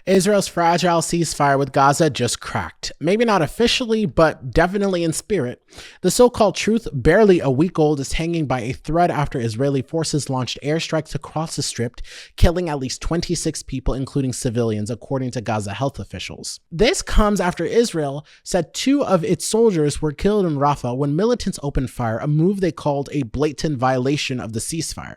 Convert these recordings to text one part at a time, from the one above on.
Israel's fragile ceasefire with Gaza just cracked. Maybe not officially, but definitely in spirit. The so-called truce, barely a week old, is hanging by a thread after Israeli forces launched airstrikes across the Strip, killing at least 26 people, including civilians, according to Gaza health officials. This comes after Israel said 2 of its soldiers were killed in Rafah when militants opened fire, a move they called a blatant violation of the ceasefire.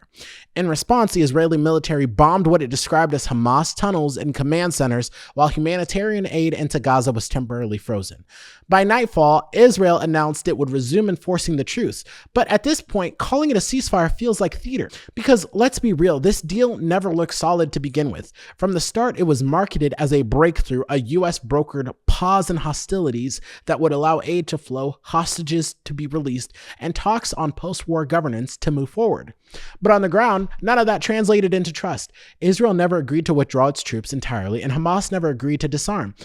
In response, the Israeli military bombed what it described as Hamas tunnels and command centers, while humanitarian aid into Gaza was temporarily frozen. By nightfall, Israel announced it would resume enforcing the truce, but at this point, calling it a ceasefire feels like theater. Because let's be real, this deal never looked solid to begin with. From the start, it was marketed as a breakthrough, a US brokered pause in hostilities that would allow aid to flow, hostages to be released, and talks on post-war governance to move forward. But on the ground, none of that translated into trust. Israel never agreed to withdraw its troops entirely, and Hamas never agreed to disarm.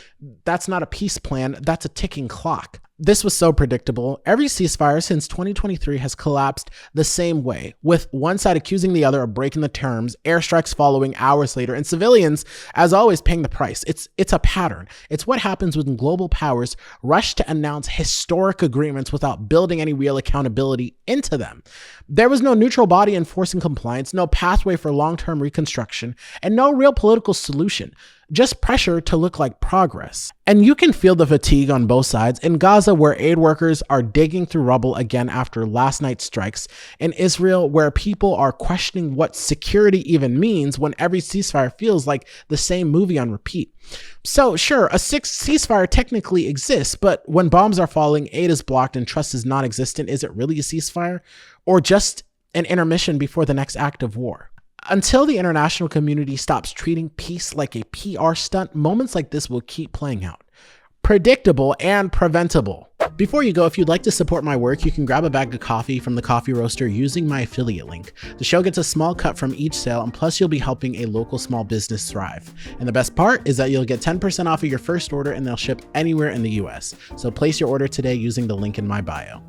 That's not a peace plan, that's a ticking clock. This was so predictable. Every ceasefire since 2023 has collapsed the same way, with one side accusing the other of breaking the terms, airstrikes following hours later, and civilians, as always, paying the price. It's a pattern. It's what happens when global powers rush to announce historic agreements without building any real accountability into them. There was no neutral body enforcing compliance, no pathway for long-term reconstruction, and no real political solution. Just pressure to look like progress. And you can feel the fatigue on both sides. In Gaza, where aid workers are digging through rubble again after last night's strikes. In Israel, where people are questioning what security even means when every ceasefire feels like the same movie on repeat. So sure, a sixth ceasefire technically exists, but when bombs are falling, aid is blocked, and trust is non-existent, is it really a ceasefire? Or just an intermission before the next act of war? Until the international community stops treating peace like a PR stunt, moments like this will keep playing out. Predictable and preventable. Before you go, if you'd like to support my work, you can grab a bag of coffee from the coffee roaster using my affiliate link. The show gets a small cut from each sale, and plus you'll be helping a local small business thrive. And the best part is that you'll get 10% off of your first order, and they'll ship anywhere in the US. So place your order today using the link in my bio.